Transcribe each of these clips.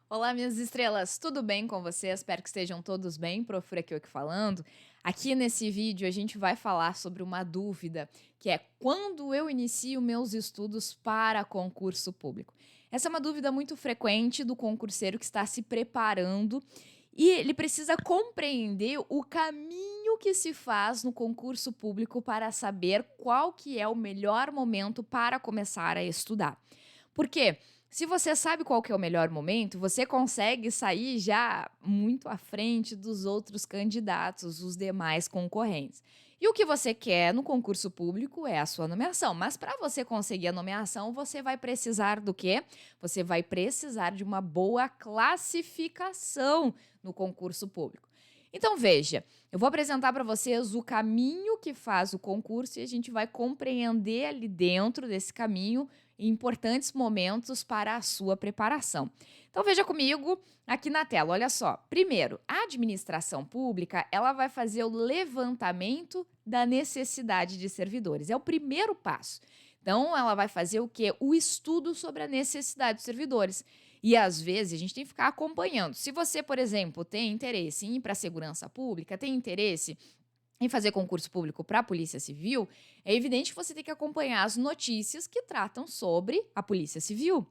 Olá, minhas estrelas, tudo bem com vocês? Espero que estejam todos bem. Prof. Aqui falando. Aqui nesse vídeo a gente vai falar sobre uma dúvida, que é quando eu inicio meus estudos para concurso público. Essa é uma dúvida muito frequente do concurseiro que está se preparando e ele precisa compreender o caminho que se faz no concurso público para saber qual que é o melhor momento para começar a estudar. Por quê? Se você sabe qual que é o melhor momento, você consegue sair já muito à frente dos outros candidatos, os demais concorrentes. E o que você quer no concurso público é a sua nomeação. Mas para você conseguir a nomeação, você vai precisar do quê? Você vai precisar de uma boa classificação no concurso público. Então veja, eu vou apresentar para vocês o caminho que faz o concurso e a gente vai compreender ali dentro desse caminho importantes momentos para a sua preparação. Então veja comigo aqui na tela, olha só. Primeiro, a administração pública, ela vai fazer o levantamento da necessidade de servidores. É o primeiro passo. Então ela vai fazer o quê? O estudo sobre a necessidade de servidores. E às vezes a gente tem que ficar acompanhando. Se você, por exemplo, tem interesse em ir para a segurança pública, tem interesse em fazer concurso público para a Polícia Civil, é evidente que você tem que acompanhar as notícias que tratam sobre a Polícia Civil.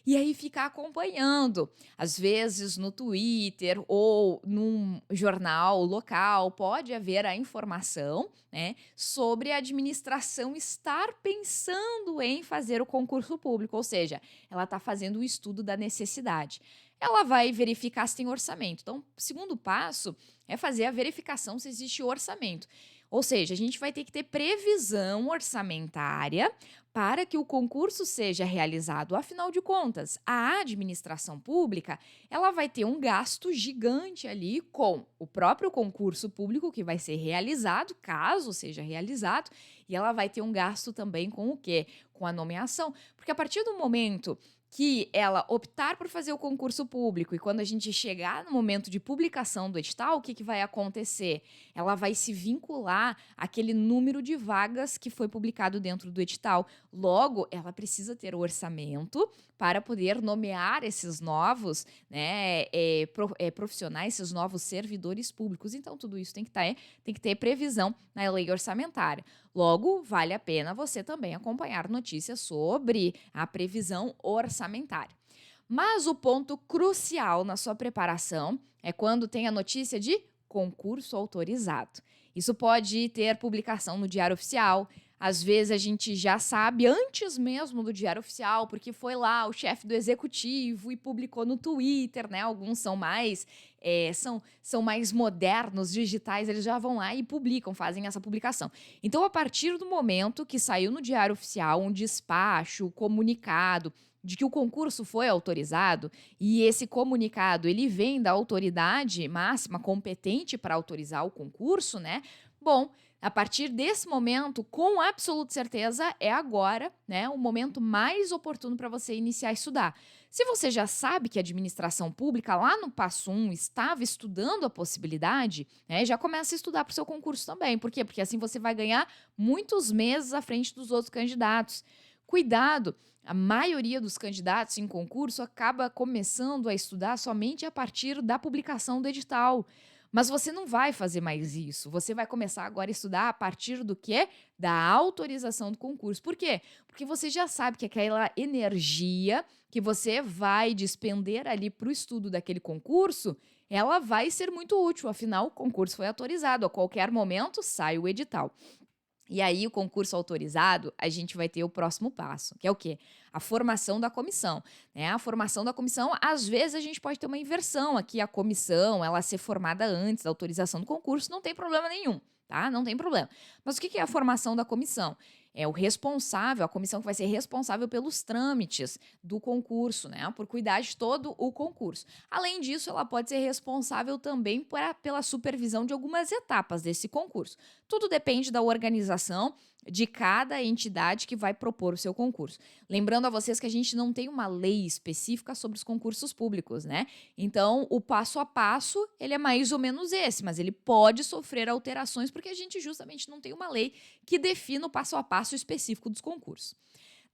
E aí ficar acompanhando, às vezes no Twitter ou num jornal local, pode haver a informação, né, sobre a administração estar pensando em fazer o concurso público, ou seja, ela está fazendo o estudo da necessidade. Ela vai verificar se tem orçamento. Então, o segundo passo é fazer a verificação se existe orçamento. Ou seja, a gente vai ter que ter previsão orçamentária para que o concurso seja realizado. Afinal de contas, a administração pública, ela vai ter um gasto gigante ali com o próprio concurso público que vai ser realizado, caso seja realizado, e ela vai ter um gasto também com o quê? Com a nomeação. Porque a partir do momento que ela optar por fazer o concurso público e quando a gente chegar no momento de publicação do edital, o que, que vai acontecer? Ela vai se vincular àquele número de vagas que foi publicado dentro do edital. Logo, ela precisa ter o orçamento para poder nomear esses novos, né, profissionais, esses novos servidores públicos. Então, tudo isso tem que ter previsão na lei orçamentária. Logo, vale a pena você também acompanhar notícias sobre a previsão orçamentária. Mas o ponto crucial na sua preparação é quando tem a notícia de concurso autorizado. Isso pode ter publicação no Diário Oficial. Às vezes a gente já sabe antes mesmo do Diário Oficial, porque foi lá o chefe do executivo e publicou no Twitter, né? Alguns são mais são mais modernos, digitais, eles já vão lá e publicam, fazem essa publicação. Então, a partir do momento que saiu no Diário Oficial um despacho, comunicado de que o concurso foi autorizado e esse comunicado ele vem da autoridade máxima competente para autorizar o concurso, né? Bom, a partir desse momento, com absoluta certeza, é agora, né, o momento mais oportuno para você iniciar a estudar. Se você já sabe que a administração pública, lá no passo 1, estava estudando a possibilidade, né, já começa a estudar para o seu concurso também. Por quê? Porque assim você vai ganhar muitos meses à frente dos outros candidatos. Cuidado! A maioria dos candidatos em concurso acaba começando a estudar somente a partir da publicação do edital. Mas você não vai fazer mais isso. Você vai começar agora a estudar a partir do quê? Da autorização do concurso. Por quê? Porque você já sabe que aquela energia que você vai despender ali para o estudo daquele concurso, ela vai ser muito útil. Afinal, o concurso foi autorizado. A qualquer momento sai o edital. E aí, o concurso autorizado, a gente vai ter o próximo passo, que é o quê? A formação da comissão, né? A formação da comissão, às vezes a gente pode ter uma inversão aqui, a comissão, ela ser formada antes da autorização do concurso, não tem problema nenhum, tá? Não tem problema. Mas o que que é a formação da comissão? É o responsável, a comissão que vai ser responsável pelos trâmites do concurso, né? Por cuidar de todo o concurso. Além disso, ela pode ser responsável também pela supervisão de algumas etapas desse concurso. Tudo depende da organização de cada entidade que vai propor o seu concurso. Lembrando a vocês que a gente não tem uma lei específica sobre os concursos públicos, né? Então, o passo a passo, ele é mais ou menos esse, mas ele pode sofrer alterações porque a gente justamente não tem uma lei que defina o passo a passo específico dos concursos.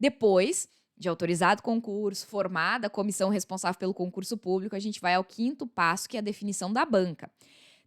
Depois, de autorizado concurso, formada a comissão responsável pelo concurso público, a gente vai ao quinto passo, que é a definição da banca.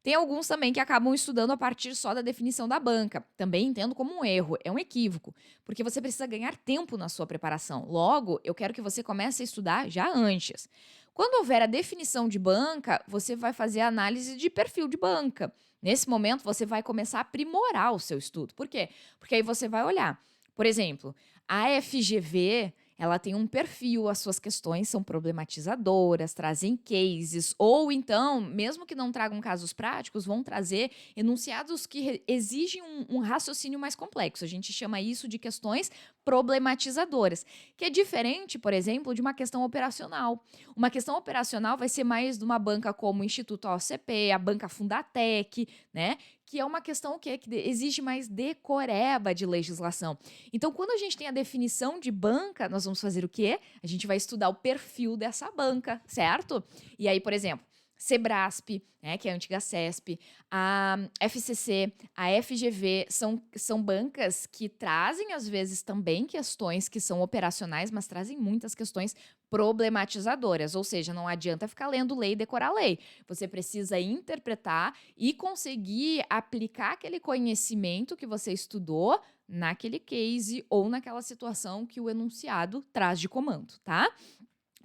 Tem alguns também que acabam estudando a partir só da definição da banca. Também entendo como um erro, é um equívoco, porque você precisa ganhar tempo na sua preparação. Logo, eu quero que você comece a estudar já antes. Quando houver a definição de banca, você vai fazer a análise de perfil de banca. Nesse momento, você vai começar a aprimorar o seu estudo. Por quê? Porque aí você vai olhar. Por exemplo, a FGV, ela tem um perfil, as suas questões são problematizadoras, trazem cases, ou então, mesmo que não tragam casos práticos, vão trazer enunciados que exigem um raciocínio mais complexo. A gente chama isso de questões problematizadoras, que é diferente, por exemplo, de uma questão operacional. Uma questão operacional vai ser mais de uma banca como o Instituto OCP, a banca Fundatec, né? Que é uma questão que exige mais decoreba de legislação. Então, quando a gente tem a definição de banca, nós vamos fazer o quê? A gente vai estudar o perfil dessa banca, certo? E aí, por exemplo, Sebrasp, né, que é a antiga CESP, a FCC, a FGV, são bancas que trazem, às vezes, também questões que são operacionais, mas trazem muitas questões problematizadoras, ou seja, não adianta ficar lendo lei e decorar lei. Você precisa interpretar e conseguir aplicar aquele conhecimento que você estudou naquele case ou naquela situação que o enunciado traz de comando, tá?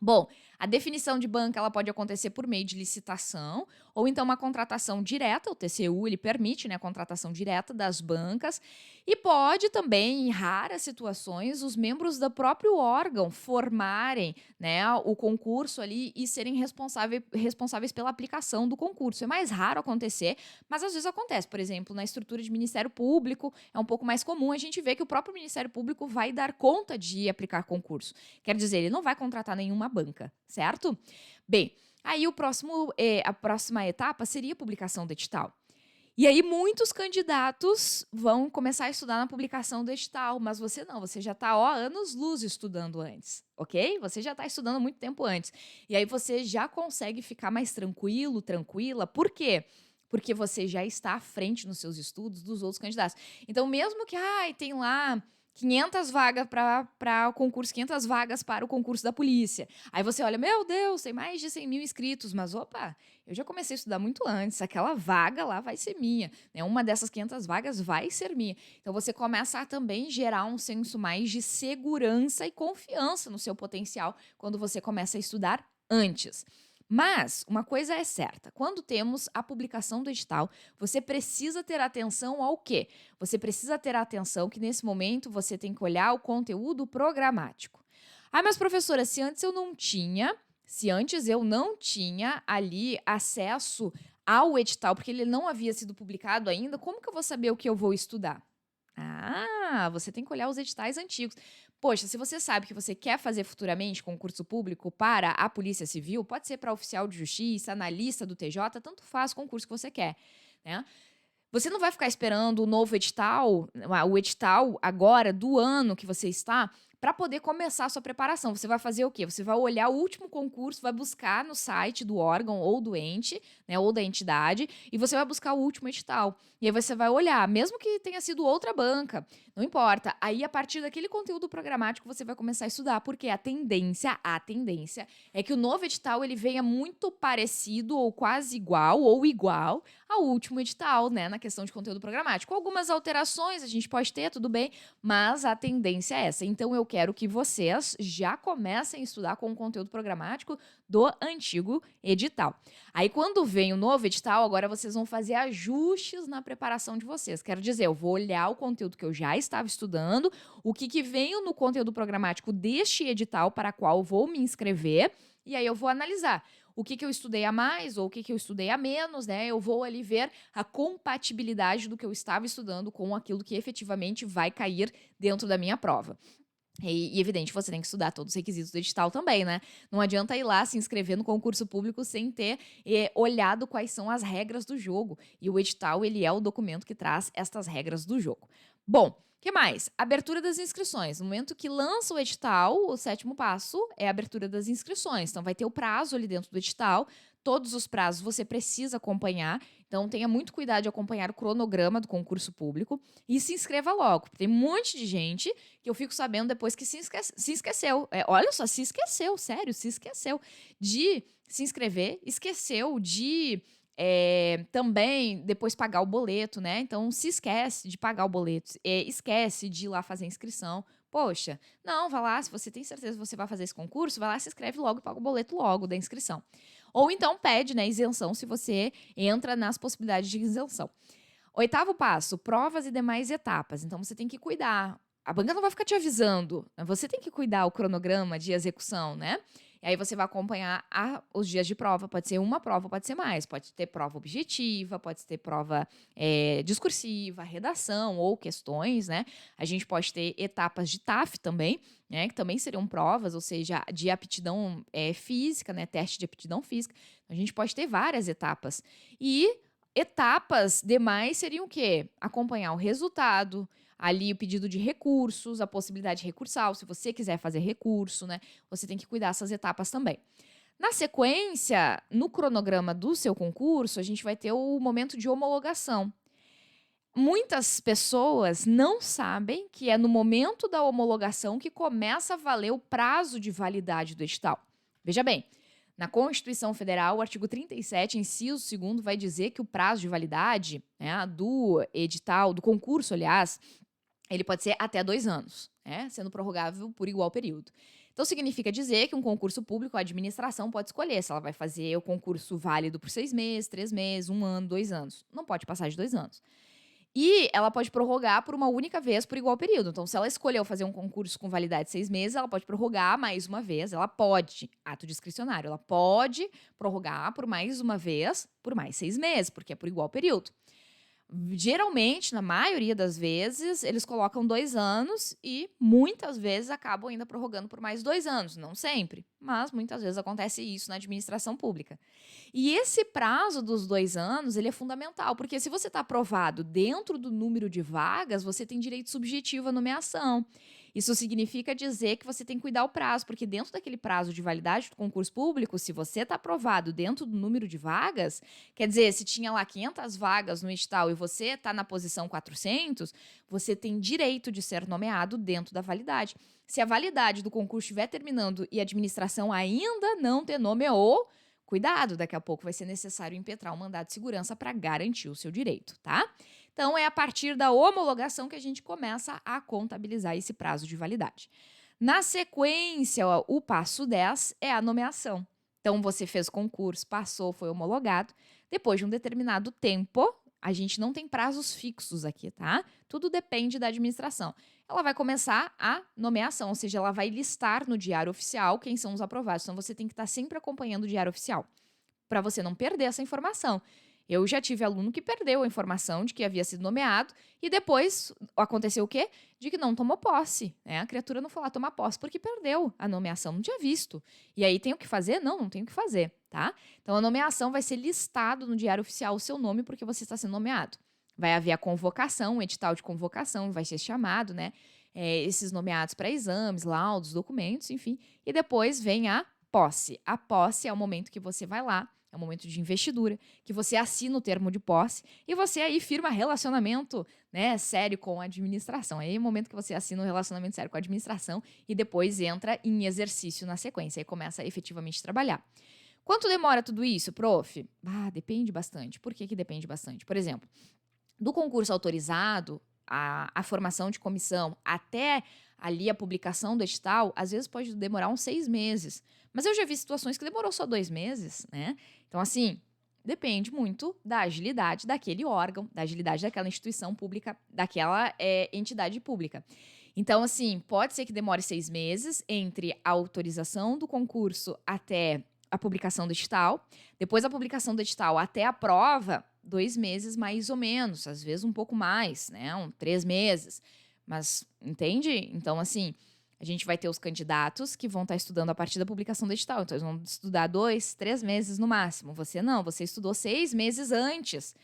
Bom, a definição de banca ela pode acontecer por meio de licitação ou então uma contratação direta. O TCU ele permite, né, a contratação direta das bancas e pode também, em raras situações, os membros do próprio órgão formarem, né, o concurso ali e serem responsáveis pela aplicação do concurso. É mais raro acontecer, mas às vezes acontece. Por exemplo, na estrutura de Ministério Público é um pouco mais comum a gente ver que o próprio Ministério Público vai dar conta de aplicar concurso. Quer dizer, ele não vai contratar nenhuma banca, certo? Bem, aí a próxima etapa seria a publicação do edital. E aí muitos candidatos vão começar a estudar na publicação do edital, mas você não, você já está anos-luz estudando antes, ok? Você já está estudando muito tempo antes. E aí você já consegue ficar mais tranquilo, tranquila. Por quê? Porque você já está à frente nos seus estudos dos outros candidatos. Então, mesmo que tem lá 500 vagas para o concurso, 500 vagas para o concurso da polícia. Aí você olha, meu Deus, tem mais de 100 mil inscritos, mas opa, eu já comecei a estudar muito antes, aquela vaga lá vai ser minha, né? Uma dessas 500 vagas vai ser minha. Então você começa a também gerar um senso mais de segurança e confiança no seu potencial quando você começa a estudar antes. Mas uma coisa é certa, quando temos a publicação do edital, você precisa ter atenção ao quê? Você precisa ter atenção que nesse momento você tem que olhar o conteúdo programático. Ah, mas professora, se antes eu não tinha ali acesso ao edital, porque ele não havia sido publicado ainda, como que eu vou saber o que eu vou estudar? Ah, você tem que olhar os editais antigos. Poxa, se você sabe que você quer fazer futuramente concurso público para a Polícia Civil, pode ser para oficial de justiça, analista do TJ, tanto faz o concurso que você quer, né? Você não vai ficar esperando o novo edital, o edital agora do ano que você está, para poder começar a sua preparação. Você vai fazer o quê? Você vai olhar o último concurso, vai buscar no site do órgão ou do ente, né, ou da entidade, e você vai buscar o último edital. E aí você vai olhar, mesmo que tenha sido outra banca, não importa. Aí, a partir daquele conteúdo programático, você vai começar a estudar, porque a tendência é que o novo edital ele venha muito parecido ou quase igual ou igual ao último edital, né, na questão de conteúdo programático. Algumas alterações a gente pode ter, tudo bem, mas a tendência é essa. Então, eu quero que vocês já comecem a estudar com o conteúdo programático do antigo edital. Aí, quando vem o novo edital, agora vocês vão fazer ajustes na preparação de vocês. Quero dizer, eu vou olhar o conteúdo que eu já estava estudando, o que veio no conteúdo programático deste edital para qual vou me inscrever, e aí eu vou analisar o que eu estudei a mais ou o que eu estudei a menos, né? Eu vou ali ver a compatibilidade do que eu estava estudando com aquilo que efetivamente vai cair dentro da minha prova. E evidente, você tem que estudar todos os requisitos do edital também, né? Não adianta ir lá se inscrever no concurso público sem ter olhado quais são as regras do jogo. E o edital, ele é o documento que traz estas regras do jogo. Bom, o Que mais? Abertura das inscrições. No momento que lança o edital, o sétimo passo é a abertura das inscrições. Então, vai ter o prazo ali dentro do edital. Todos os prazos você precisa acompanhar. Então, tenha muito cuidado de acompanhar o cronograma do concurso público e se inscreva logo. Tem um monte de gente que eu fico sabendo depois que se esqueceu. Olha só, se esqueceu, sério, se esqueceu de se inscrever, esqueceu de também depois pagar o boleto, né? Então, se esquece de pagar o boleto, esquece de ir lá fazer a inscrição. Poxa, não, vai lá, se você tem certeza que você vai fazer esse concurso, vai lá, se inscreve logo e paga o boleto logo da inscrição. Ou então pede, né, isenção se você entra nas possibilidades de isenção. Oitavo passo, provas e demais etapas. Então, você tem que cuidar. A banca não vai ficar te avisando. Você tem que cuidar o cronograma de execução, né? E aí você vai acompanhar os dias de prova. Pode ser uma prova, pode ser mais. Pode ter prova objetiva, pode ter prova discursiva, redação ou questões, né? A gente pode ter etapas de TAF também, né? Que também seriam provas, ou seja, de aptidão física, né? Teste de aptidão física. A gente pode ter várias etapas. E etapas demais seriam o quê? Acompanhar o resultado, ali o pedido de recursos, a possibilidade recursal, se você quiser fazer recurso, né? Você tem que cuidar dessas etapas também. Na sequência, no cronograma do seu concurso, a gente vai ter o momento de homologação. Muitas pessoas não sabem que é no momento da homologação que começa a valer o prazo de validade do edital. Veja bem, na Constituição Federal, o artigo 37, inciso 2º, vai dizer que o prazo de validade, né, do edital, do concurso, aliás, ele pode ser até 2 anos, né, sendo prorrogável por igual período. Então, significa dizer que um concurso público, a administração pode escolher se ela vai fazer o concurso válido por 6 meses, 3 meses, 1 ano, 2 anos. Não pode passar de 2 anos. E ela pode prorrogar por uma única vez por igual período. Então, se ela escolheu fazer um concurso com validade de 6 meses, ela pode prorrogar mais uma vez. Ela pode, ato discricionário, ela pode prorrogar por mais uma vez por mais 6 meses, porque é por igual período. Geralmente, na maioria das vezes, eles colocam 2 anos e muitas vezes acabam ainda prorrogando por mais 2 anos. Não sempre, mas muitas vezes acontece isso na administração pública. E esse prazo dos 2 anos, ele é fundamental, porque se você está aprovado dentro do número de vagas, você tem direito subjetivo à nomeação. Isso significa dizer que você tem que cuidar o prazo, porque dentro daquele prazo de validade do concurso público, se você está aprovado dentro do número de vagas, quer dizer, se tinha lá 500 vagas no edital e você está na posição 400, você tem direito de ser nomeado dentro da validade. Se a validade do concurso estiver terminando e a administração ainda não te nomeou, cuidado, daqui a pouco vai ser necessário impetrar um mandado de segurança para garantir o seu direito, tá? Então, é a partir da homologação que a gente começa a contabilizar esse prazo de validade. Na sequência, ó, o passo 10 é a nomeação. Então, você fez concurso, passou, foi homologado. Depois de um determinado tempo, a gente não tem prazos fixos aqui, tá? Tudo depende da administração. Ela vai começar a nomeação, ou seja, ela vai listar no Diário Oficial quem são os aprovados. Então, você tem que estar sempre acompanhando o Diário Oficial, para você não perder essa informação. Eu já tive aluno que perdeu a informação de que havia sido nomeado e depois aconteceu o quê? De que não tomou posse, né? A criatura não foi lá tomar posse porque perdeu a nomeação, não tinha visto. E aí tem o que fazer? Não, não tem o que fazer, tá? Então a nomeação vai ser listado no Diário Oficial o seu nome porque você está sendo nomeado. Vai haver a convocação, um edital de convocação, vai ser chamado, né? Esses nomeados para exames, laudos, documentos, enfim. E depois vem a posse. A posse é o momento que você vai lá, é um momento de investidura, que você assina o termo de posse e você aí firma relacionamento, né, sério com a administração. Aí é o momento que você assina um relacionamento sério com a administração e depois entra em exercício na sequência e começa a efetivamente trabalhar. Quanto demora tudo isso, prof? Depende bastante. Por que depende bastante? Por exemplo, do concurso autorizado, a formação de comissão até ali a publicação do edital, às vezes pode demorar uns 6 meses. Mas eu já vi situações que demorou só 2 meses, né? Então, assim, depende muito da agilidade daquele órgão, da agilidade daquela instituição pública, daquela entidade pública. Então, assim, pode ser que demore 6 meses entre a autorização do concurso até a publicação do edital, depois a publicação do edital até a prova, 2 meses mais ou menos, às vezes um pouco mais, né? 3 meses. Mas, entende? Então, assim, a gente vai ter os candidatos que vão estar estudando a partir da publicação do edital. Então, eles vão estudar 2, 3 meses no máximo. Você não, você estudou 6 meses antes.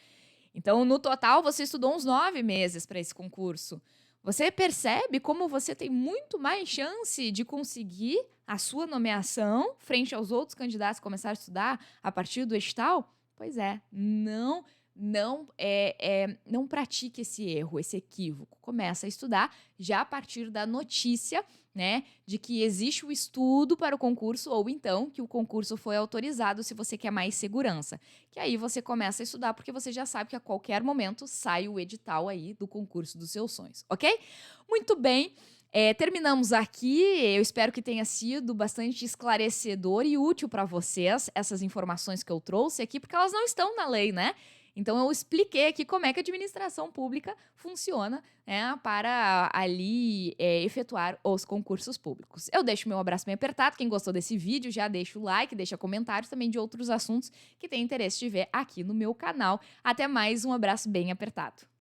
Então, no total, você estudou uns 9 meses para esse concurso. Você percebe como você tem muito mais chance de conseguir a sua nomeação frente aos outros candidatos que começaram a estudar a partir do edital? Pois é, não pratique esse erro, esse equívoco. Começa a estudar já a partir da notícia, né, de que existe o estudo para o concurso ou então que o concurso foi autorizado se você quer mais segurança. Que aí você começa a estudar porque você já sabe que a qualquer momento sai o edital aí do concurso dos seus sonhos, ok? Muito bem. Terminamos aqui. Eu espero que tenha sido bastante esclarecedor e útil para vocês essas informações que eu trouxe aqui, porque elas não estão na lei, né? Então eu expliquei aqui como é que a administração pública funciona, né, para ali efetuar os concursos públicos. Eu deixo meu abraço bem apertado. Quem gostou desse vídeo já deixa o like, deixa comentários também de outros assuntos que tem interesse de ver aqui no meu canal. Até mais, um abraço bem apertado.